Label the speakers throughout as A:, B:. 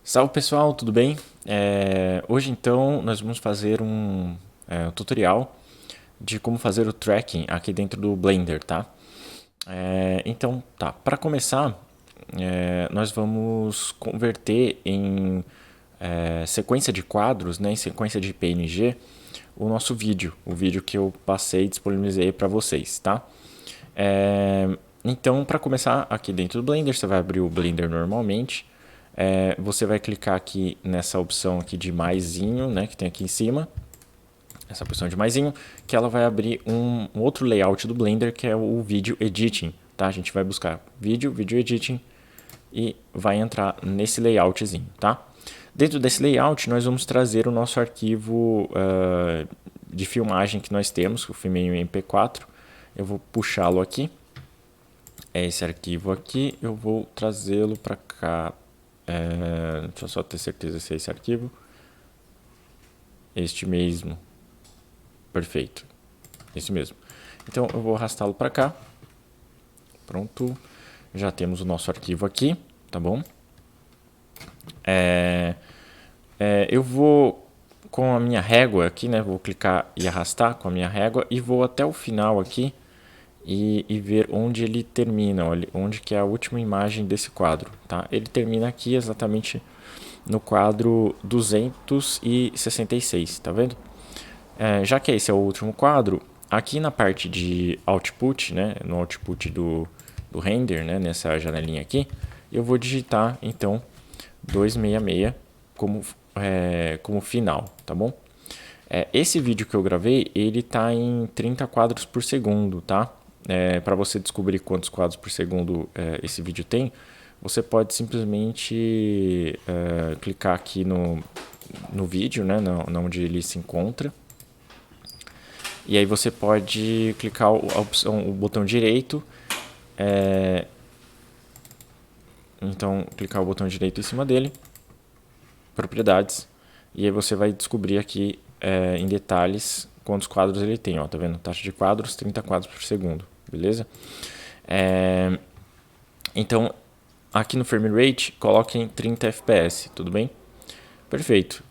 A: Salve pessoal, tudo bem? Hoje então nós vamos fazer um tutorial de como fazer o tracking aqui dentro do Blender, tá? Para começar, nós vamos converter em sequência de quadros, né, em sequência de PNG, o nosso vídeo, o vídeo que eu passei e disponibilizei para vocês, tá? Então, para começar aqui dentro do Blender, você vai abrir o Blender normalmente. Você vai clicar aqui nessa opção aqui de maisinho, né, que tem aqui em cima. Essa opção de maisinho, que ela vai abrir um outro layout do Blender, que é o Video Editing, tá? A gente vai buscar Video Editing e vai entrar nesse layoutzinho, tá? Dentro desse layout, nós vamos trazer o nosso arquivo de filmagem que nós temos, o filminho MP4. Eu vou puxá-lo aqui. É esse arquivo aqui, eu vou trazê-lo para cá. Deixa eu só ter certeza se é esse arquivo. Este mesmo. Perfeito. Esse mesmo. Então eu vou arrastá-lo para cá. Pronto. Já temos o nosso arquivo aqui, tá bom? Eu vou com a minha régua aqui, né? Vou clicar e arrastar com a minha régua e vou até o final aqui e ver onde ele termina, onde que é a última imagem desse quadro, tá? Ele termina aqui exatamente no quadro 266, tá vendo? Já que esse é o último quadro, aqui na parte de output, né, no output do render, né, nessa janelinha aqui, eu vou digitar então 266 como final, tá bom? Esse vídeo que eu gravei, ele tá em 30 quadros por segundo, tá? Para você descobrir quantos quadros por segundo esse vídeo tem, você pode simplesmente clicar aqui no vídeo, né, onde ele se encontra. E aí você pode clicar o botão direito. Então, clicar o botão direito em cima dele. Propriedades. E aí você vai descobrir aqui em detalhes quantos quadros ele tem. Ó, tá vendo? Taxa de quadros, 30 quadros por segundo. Beleza? Então, aqui no frame rate, coloquem 30 fps. Tudo bem? Perfeito.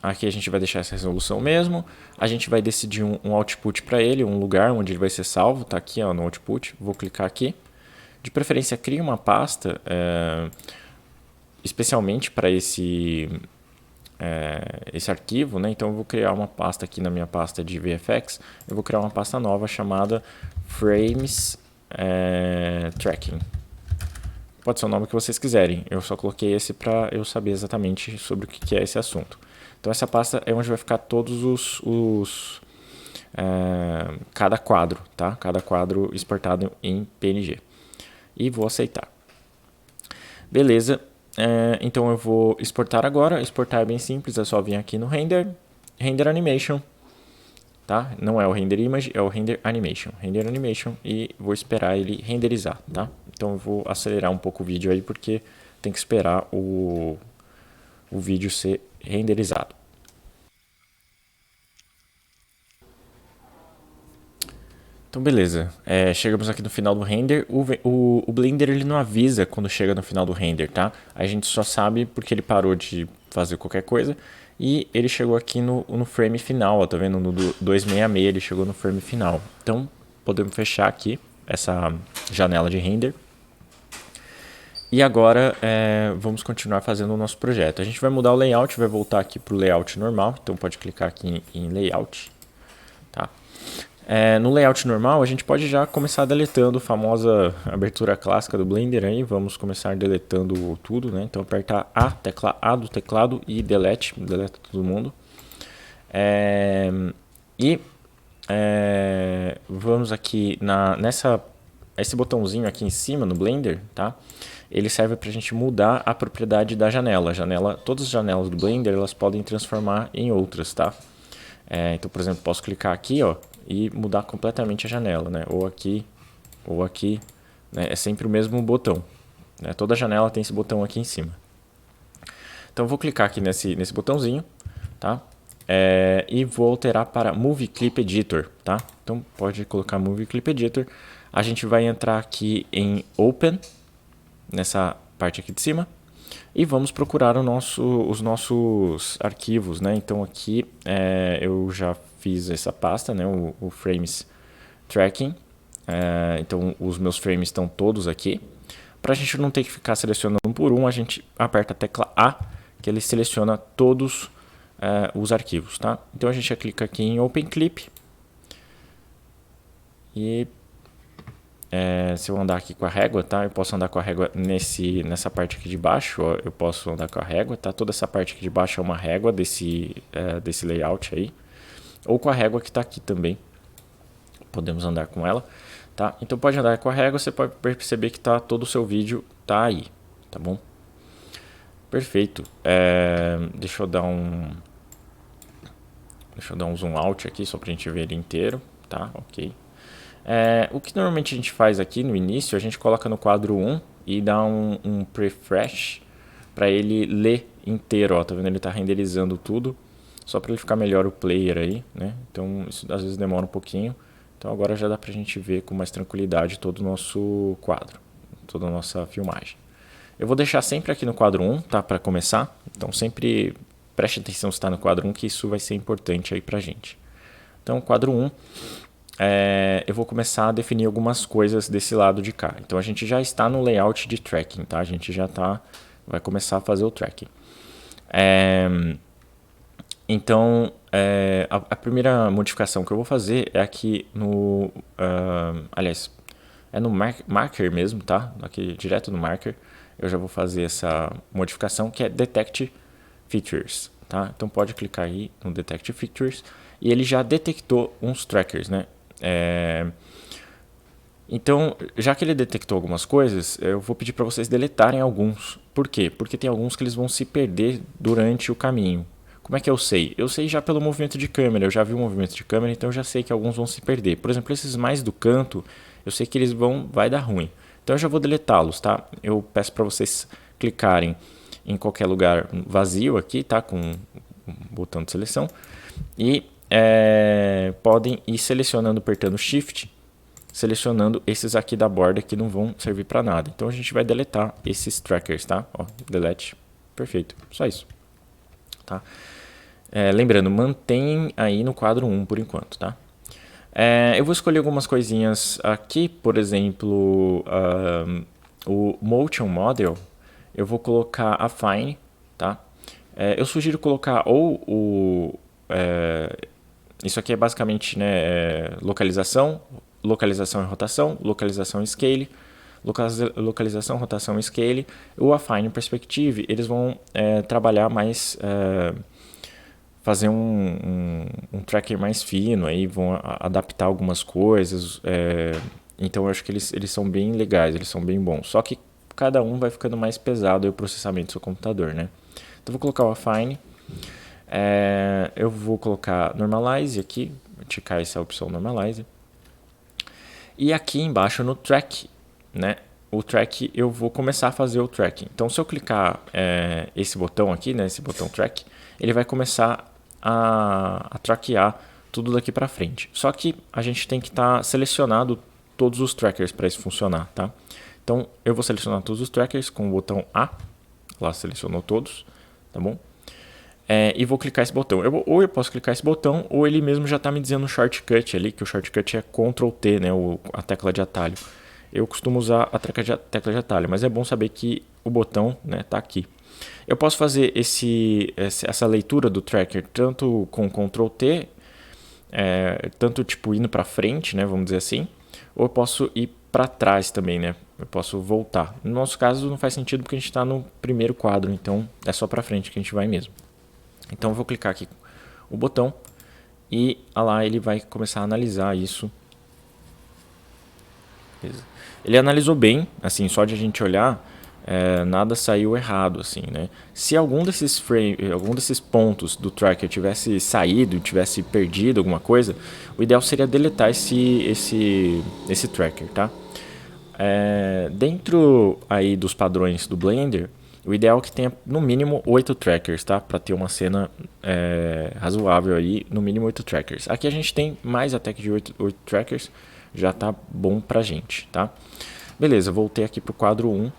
A: Aqui a gente vai deixar essa resolução mesmo. A gente vai decidir um output para ele, um lugar onde ele vai ser salvo. Tá aqui ó, no output. Vou clicar aqui. De preferência, crie uma pasta especialmente para esse arquivo, né? Então eu vou criar uma pasta aqui na minha pasta de VFX. Eu vou criar uma pasta nova chamada Frames Tracking. Pode ser o nome que vocês quiserem. Eu só coloquei esse para eu saber exatamente sobre o que é esse assunto. Então essa pasta é onde vai ficar todos cada quadro, tá? Cada quadro exportado em PNG. E vou aceitar. Beleza. Então eu vou exportar agora. Exportar é bem simples, é só vir aqui no Render, Render Animation, tá? Não é o Render Image, é o Render Animation. Render Animation e vou esperar ele renderizar, tá? Então eu vou acelerar um pouco o vídeo aí porque tem que esperar o vídeo ser renderizado. Então beleza, chegamos aqui no final do render. O Blender ele não avisa quando chega no final do render, tá? A gente só sabe porque ele parou de fazer qualquer coisa e ele chegou aqui no frame final, ó, tá vendo? No 266 ele chegou no frame final. Então podemos fechar aqui essa janela de render. E agora vamos continuar fazendo o nosso projeto. A gente vai mudar o layout, vai voltar aqui para o layout normal. Então pode clicar aqui em layout, tá? No layout normal, a gente pode já começar deletando a famosa abertura clássica do Blender. Aí. Vamos começar deletando tudo, né? Então, apertar tecla A do teclado e deleta todo mundo. Vamos aqui esse botãozinho aqui em cima no Blender, tá? Ele serve para a gente mudar a propriedade da janela. Todas as janelas do Blender elas podem transformar em outras, tá? Então, por exemplo, posso clicar aqui, ó, e mudar completamente a janela, né? Ou aqui, né? É sempre o mesmo botão, né? Toda janela tem esse botão aqui em cima. Então eu vou clicar aqui nesse botãozinho, tá? E vou alterar para Movie Clip Editor, tá? Então pode colocar Movie Clip Editor. A gente vai entrar aqui em Open, nessa parte aqui de cima. E vamos procurar os nossos arquivos, né? Então aqui eu já fiz essa pasta, né? O frames tracking. Então os meus frames estão todos aqui. Para a gente não ter que ficar selecionando um por um, a gente aperta a tecla A, que ele seleciona todos os arquivos, tá? Então a gente clica aqui em Open Clip. E se eu andar aqui com a régua, tá? Eu posso andar com a régua nessa parte aqui de baixo, ó, eu posso andar com a régua, tá? Toda essa parte aqui de baixo é uma régua desse layout aí. Ou com a régua que está aqui também. Podemos andar com ela, tá? Então pode andar com a régua, você pode perceber que todo o seu vídeo tá aí, tá bom? Perfeito. Deixa eu dar um zoom out aqui só pra gente ver ele inteiro, tá? Ok. O que normalmente a gente faz aqui no início, a gente coloca no quadro 1 e dá um prefresh para ele ler inteiro, ó, tá vendo? Ele tá renderizando tudo, só para ele ficar melhor o player aí, né? Então isso às vezes demora um pouquinho. Então agora já dá pra gente ver com mais tranquilidade todo o nosso quadro, toda a nossa filmagem. Eu vou deixar sempre aqui no quadro 1, tá? Para começar. Então sempre preste atenção se está no quadro 1, que isso vai ser importante aí pra gente. Então quadro 1, eu vou começar a definir algumas coisas desse lado de cá. Então a gente já está no layout de tracking, tá? A gente já vai começar a fazer o tracking. Então, a primeira modificação que eu vou fazer é aqui no... aliás, é no marker mesmo, tá? Aqui, direto no marker, eu já vou fazer essa modificação, que é Detect Features, tá? Então pode clicar aí no Detect Features, e ele já detectou uns trackers, né? Então, já que ele detectou algumas coisas, eu vou pedir para vocês deletarem alguns. Por quê? Porque tem alguns que eles vão se perder durante o caminho. Como é que eu sei? Eu sei já pelo movimento de câmera, eu já vi o movimento de câmera, então eu já sei que alguns vão se perder. Por exemplo, esses mais do canto, eu sei que vai dar ruim. Então eu já vou deletá-los, tá? Eu peço para vocês clicarem em qualquer lugar vazio aqui, tá? Com o botão de seleção. E podem ir selecionando, apertando Shift, selecionando esses aqui da borda que não vão servir para nada. Então a gente vai deletar esses trackers, tá? Ó, delete, perfeito, só isso, tá? Lembrando, mantém aí no quadro 1 por enquanto, tá? Eu vou escolher algumas coisinhas aqui, por exemplo, o Motion Model, eu vou colocar a Fine, tá? Eu sugiro colocar ou isso aqui é basicamente, né, localização e rotação, localização e scale, localização, rotação e scale. O Affine Perspective, eles vão trabalhar mais, fazer um tracker mais fino, aí vão adaptar algumas coisas. Então eu acho que eles são bem legais, eles são bem bons. Só que cada um vai ficando mais pesado aí o processamento do seu computador, né? Então eu vou colocar o Affine. Eu vou colocar Normalize aqui, ticar essa opção Normalize. E aqui embaixo no Track, né? O Track, eu vou começar a fazer o tracking. Então se eu clicar esse botão aqui, né? Esse botão Track, ele vai começar a traquear tudo daqui para frente. Só que a gente tem que estar selecionado todos os trackers para isso funcionar, tá? Então eu vou selecionar todos os trackers com o botão A. Lá selecionou todos, tá bom? E vou clicar esse botão. Ou eu posso clicar esse botão, ou ele mesmo já está me dizendo um shortcut ali, que o shortcut é Ctrl T, né, a tecla de atalho. Eu costumo usar a tecla de atalho, mas é bom saber que o botão, né, tá aqui. Eu posso fazer essa leitura do tracker tanto com Ctrl T, tanto tipo indo para frente, né, vamos dizer assim, ou eu posso ir para trás também, né? Eu posso voltar. No nosso caso não faz sentido porque a gente está no primeiro quadro, então é só para frente que a gente vai mesmo. Então eu vou clicar aqui o botão e lá ele vai começar a analisar isso. Ele analisou bem, assim, só de a gente olhar, nada saiu errado, assim, né? Se algum desses pontos do tracker tivesse saído, tivesse perdido alguma coisa, o ideal seria deletar esse tracker, tá? Dentro aí dos padrões do Blender, o ideal é que tenha no mínimo 8 trackers, tá? Para ter uma cena razoável aí, no mínimo 8 trackers. Aqui a gente tem mais até que de 8 trackers, já tá bom pra gente, tá? Beleza, voltei aqui pro quadro 1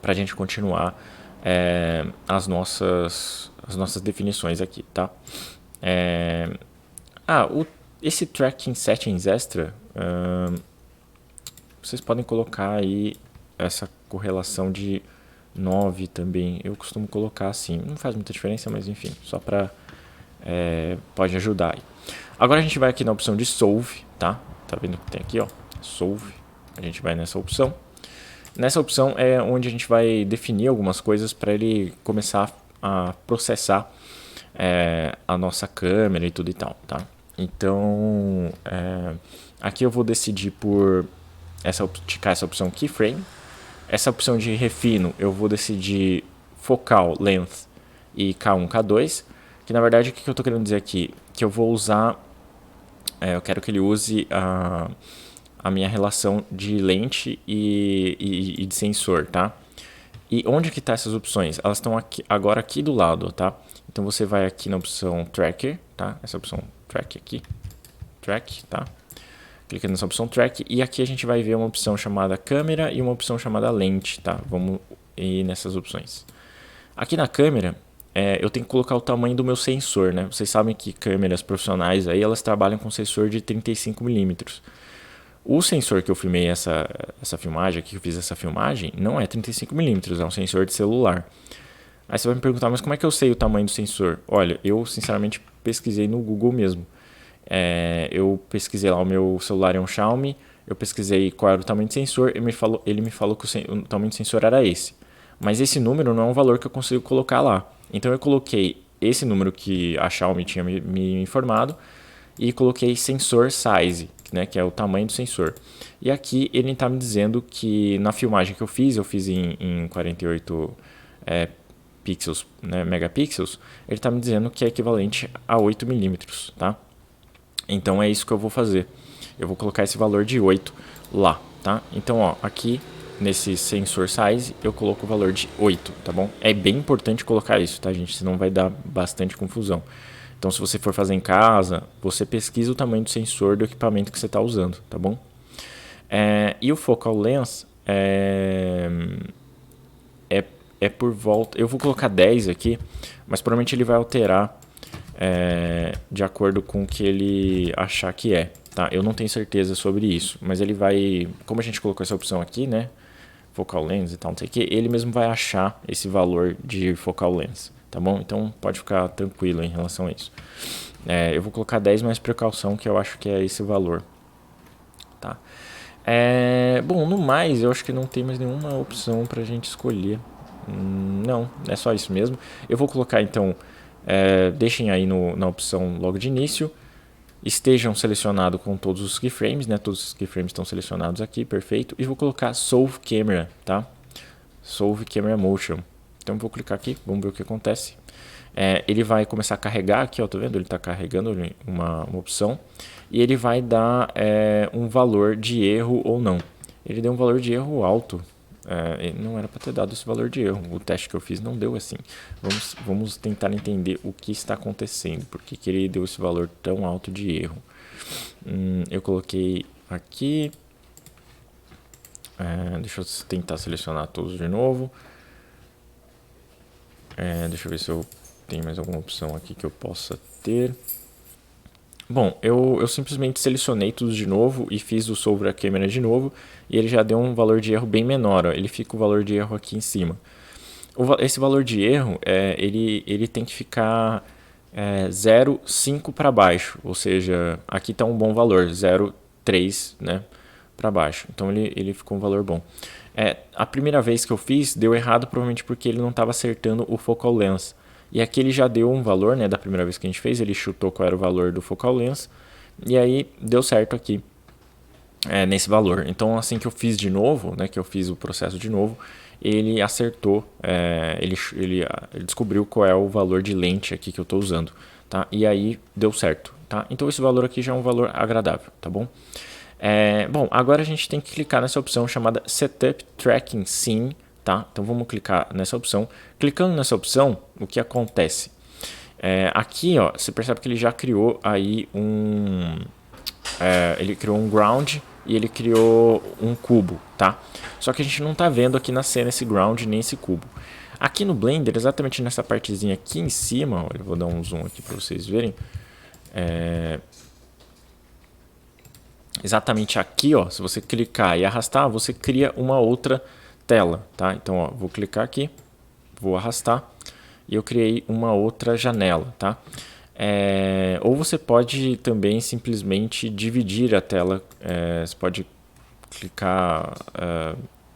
A: pra gente continuar as nossas definições aqui, tá? Esse tracking settings extra, vocês podem colocar aí essa correlação de 9 também. Eu costumo colocar assim, não faz muita diferença, mas enfim, só para pode ajudar aí. Agora a gente vai aqui na opção de Solve, tá? Tá vendo que tem aqui, ó, Solve. A gente vai nessa opção. Nessa opção é onde a gente vai definir algumas coisas para ele começar a processar a nossa câmera e tudo e tal, tá? Então, aqui eu vou decidir por ticar essa opção Keyframe. Essa opção de refino eu vou decidir Focal Length e K1, K2, que na verdade o que eu estou querendo dizer aqui? Que eu vou usar, eu quero que ele use a minha relação de lente e de sensor, tá? E onde que tá essas opções? Elas estão agora aqui do lado, tá? Então você vai aqui na opção Tracker, tá? Essa opção Track aqui, Track, tá? Clica nessa opção Track e aqui a gente vai ver uma opção chamada câmera e uma opção chamada lente, tá? Vamos ir nessas opções. Aqui na câmera, eu tenho que colocar o tamanho do meu sensor, né? Vocês sabem que câmeras profissionais aí, elas trabalham com sensor de 35mm. O sensor que eu filmei essa filmagem, aqui que eu fiz essa filmagem, não é 35mm, é um sensor de celular. Aí você vai me perguntar, mas como é que eu sei o tamanho do sensor? Olha, eu sinceramente pesquisei no Google mesmo. Eu pesquisei lá, o meu celular é um Xiaomi, eu pesquisei qual era o tamanho do sensor, ele me falou que o tamanho do sensor era esse. Mas esse número não é um valor que eu consigo colocar lá. Então eu coloquei esse número que a Xiaomi tinha me informado e coloquei sensor size, né, que é o tamanho do sensor. E aqui ele está me dizendo que na filmagem que eu fiz em 48 pixels, né, megapixels, ele está me dizendo que é equivalente a 8mm, tá? Então é isso que eu vou fazer. Eu vou colocar esse valor de 8 lá, tá? Então, ó, aqui nesse sensor size eu coloco o valor de 8, tá bom? É bem importante colocar isso, tá, gente? Senão vai dar bastante confusão. Então, se você for fazer em casa, você pesquisa o tamanho do sensor do equipamento que você está usando, tá bom? E o focal length é por volta... Eu vou colocar 10 aqui, mas provavelmente ele vai alterar de acordo com o que ele achar que é, tá? Eu não tenho certeza sobre isso, mas ele vai... Como a gente colocou essa opção aqui, né? Focal length e tal, não sei o que, ele mesmo vai achar esse valor de focal length, tá bom? Então pode ficar tranquilo em relação a isso. Eu vou colocar 10 mais precaução, que eu acho que é esse valor, tá? Bom, no mais, eu acho que não tem mais nenhuma opção pra gente escolher. Não, é só isso mesmo. Eu vou colocar então, deixem aí na opção logo de início, estejam selecionados com todos os keyframes, né? Todos os keyframes estão selecionados aqui, perfeito. E vou colocar Solve Camera, tá? Solve Camera Motion. Então vou clicar aqui, vamos ver o que acontece. Ele vai começar a carregar aqui, ó, tá vendo? Ele está carregando uma opção e ele vai dar um valor de erro ou não. Ele deu um valor de erro alto. Não era para ter dado esse valor de erro. O teste que eu fiz não deu assim. Vamos tentar entender o que está acontecendo. Por que ele deu esse valor tão alto de erro? Eu coloquei aqui. Deixa eu tentar selecionar todos de novo. Deixa eu ver se eu tenho mais alguma opção aqui que eu possa ter. Bom, eu simplesmente selecionei tudo de novo e fiz o Solve a câmera de novo e ele já deu um valor de erro bem menor, ó. Ele fica o valor de erro aqui em cima. Esse valor de erro, ele tem que ficar 0,5 para baixo, ou seja, aqui está um bom valor, 0,3, né, para baixo. Então ele ficou um valor bom. A primeira vez que eu fiz deu errado, provavelmente porque ele não estava acertando o focal length. E aqui ele já deu um valor, né, da primeira vez que a gente fez, ele chutou qual era o valor do focal length, e aí deu certo aqui, nesse valor. Então assim que eu fiz de novo, né, que eu fiz o processo de novo, ele acertou, ele descobriu qual é o valor de lente aqui que eu estou usando, tá? E aí deu certo, tá? Então esse valor aqui já é um valor agradável, tá bom? Bom, agora a gente tem que clicar nessa opção chamada Setup Tracking Scene, tá? Então vamos clicar nessa opção. Clicando nessa opção, o que acontece? Aqui, ó, você percebe que ele já criou aí ele criou um ground e ele criou um cubo, tá? Só que a gente não tá vendo aqui na cena esse ground nem esse cubo. Aqui no Blender, exatamente nessa partezinha aqui em cima, olha, eu vou dar um zoom aqui para vocês verem. Exatamente aqui, ó, se você clicar e arrastar, você cria uma outra tela, tá? Então, ó, vou clicar aqui, vou arrastar e eu criei uma outra janela, tá? Ou você pode também simplesmente dividir a tela, você pode clicar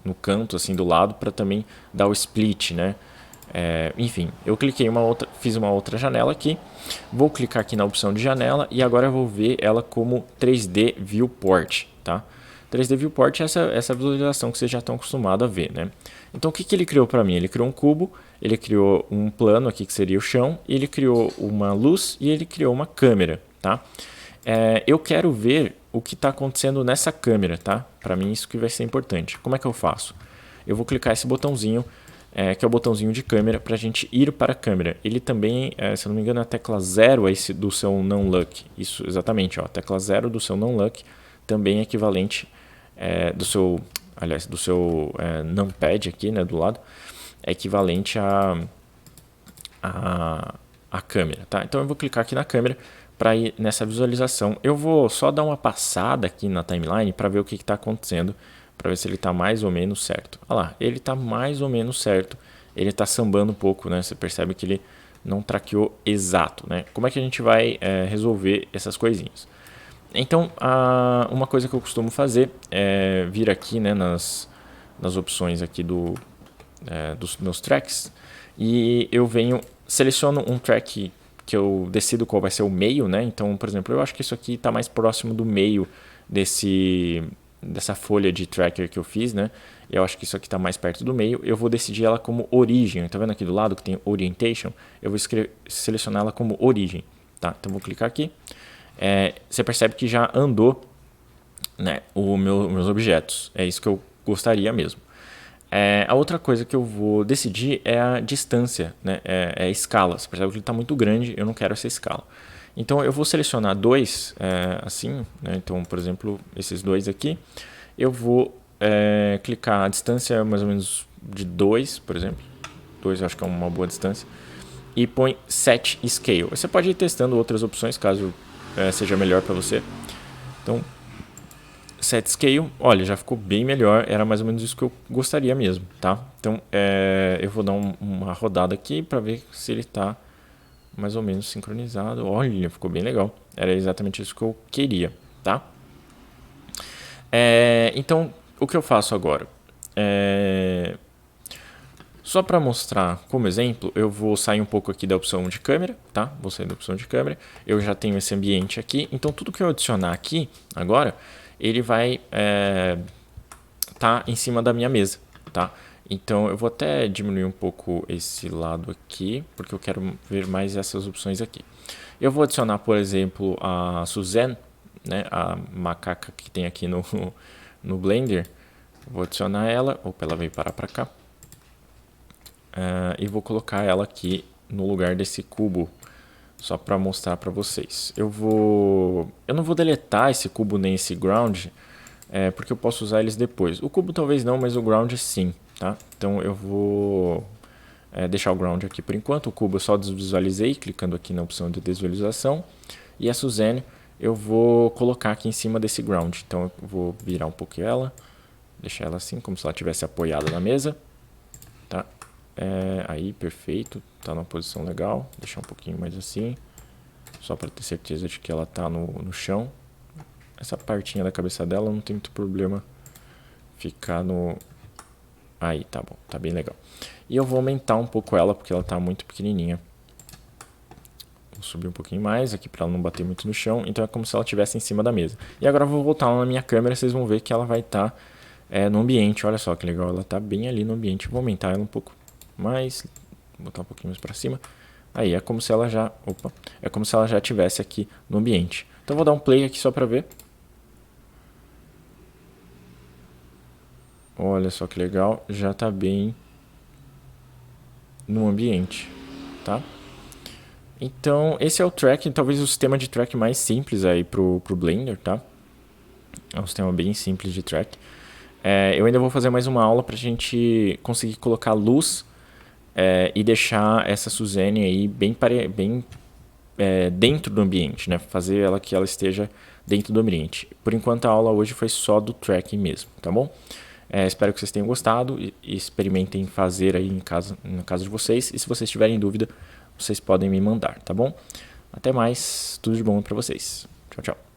A: no canto assim do lado para também dar o split, né? Enfim, eu cliquei fiz uma outra janela aqui, vou clicar aqui na opção de janela e agora eu vou ver ela como 3D Viewport, tá? 3D Viewport é essa visualização que vocês já estão acostumados a ver, né? Então o que ele criou para mim? Ele criou um cubo, ele criou um plano aqui que seria o chão, ele criou uma luz e ele criou uma câmera, tá? Eu quero ver o que está acontecendo nessa câmera, tá? Para mim isso que vai ser importante. Como é que eu faço? Eu vou clicar esse botãozinho, que é o botãozinho de câmera, para a gente ir para a câmera. Ele também, se eu não me engano, é a tecla 0 do seu non-luck. Isso, exatamente, ó, a tecla 0 do seu non-luck também é equivalente do seu numpad aqui, né, do lado, é equivalente a câmera, tá? Então eu vou clicar aqui na câmera para ir nessa visualização. Eu vou só dar uma passada aqui na timeline para ver o que está acontecendo, para ver se ele está mais ou menos certo. Olha lá, ele está mais ou menos certo. Ele está sambando um pouco, né? Você percebe que ele não traqueou exato, né? Como é que a gente vai resolver essas coisinhas? Então, uma coisa que eu costumo fazer é vir aqui, né, nas opções aqui dos meus tracks e eu seleciono um track que eu decido qual vai ser o meio, né? Então, por exemplo, eu acho que isso aqui está mais próximo do meio dessa folha de tracker que eu fiz, né? Eu acho que isso aqui está mais perto do meio. Eu vou decidir ela como origem. Tá vendo aqui do lado que tem orientation? Eu vou selecionar ela como origem, tá? Então, vou clicar aqui. Você percebe que já andou, né, meus objetos. É isso que eu gostaria mesmo. A outra coisa que eu vou decidir é a distância, né? A escala. Você percebe que ele está muito grande, eu não quero essa escala. Então eu vou selecionar dois assim, né? Então, por exemplo, esses dois aqui. Eu vou clicar a distância mais ou menos de 2, por exemplo. 2 eu acho que é uma boa distância. E põe Set Scale. Você pode ir testando outras opções caso seja melhor para você. Então, Set Scale, olha, já ficou bem melhor, era mais ou menos isso que eu gostaria mesmo, tá? Então, eu vou dar uma rodada aqui para ver se ele está mais ou menos sincronizado. Olha, ficou bem legal, era exatamente isso que eu queria, tá? Então, o que eu faço agora? Só para mostrar como exemplo, eu vou sair um pouco aqui da opção de câmera, tá? Vou sair da opção de câmera, eu já tenho esse ambiente aqui, então tudo que eu adicionar aqui agora, ele vai tá em cima da minha mesa, tá? Então eu vou até diminuir um pouco esse lado aqui, porque eu quero ver mais essas opções aqui. Eu vou adicionar, por exemplo, a Suzanne, né? A macaca que tem aqui no Blender. Vou adicionar ela, opa, ela veio parar para cá. E vou colocar ela aqui no lugar desse cubo, só para mostrar para vocês. Eu não vou deletar esse cubo nem esse ground, porque eu posso usar eles depois. O cubo talvez não, mas o ground sim, tá? Então eu vou deixar o ground aqui por enquanto. O cubo eu só desvisualizei, clicando aqui na opção de desvisualização. E a Suzanne eu vou colocar aqui em cima desse ground. Então eu vou virar um pouco ela, deixar ela assim, como se ela estivesse apoiada na mesa, tá? Aí, perfeito, tá numa posição legal. Deixar um pouquinho mais assim, só para ter certeza de que ela tá no chão. Essa partinha da cabeça dela não tem muito problema ficar no... Aí, tá bom, tá bem legal. E eu vou aumentar um pouco ela, porque ela tá muito pequenininha. Vou subir um pouquinho mais aqui para ela não bater muito no chão. Então é como se ela estivesse em cima da mesa. E agora eu vou voltar lá na minha câmera, vocês vão ver que ela vai estar no ambiente. Olha só que legal, ela tá bem ali no ambiente. Vou aumentar ela um pouco mais, botar um pouquinho mais para cima. Aí é como se ela já, é como se ela já estivesse aqui no ambiente. Então vou dar um play aqui só para ver. Olha só que legal, já está bem no ambiente, tá? Então esse é o track, talvez o sistema de track mais simples aí pro Blender, tá? É um sistema bem simples de track. Eu ainda vou fazer mais uma aula para a gente conseguir colocar luz e deixar essa Suzane aí bem dentro do ambiente, né? Fazer ela que ela esteja dentro do ambiente. Por enquanto a aula hoje foi só do tracking mesmo, tá bom? Espero que vocês tenham gostado e experimentem fazer aí no caso de vocês. E se vocês tiverem dúvida, vocês podem me mandar, tá bom? Até mais, tudo de bom para vocês. Tchau, tchau.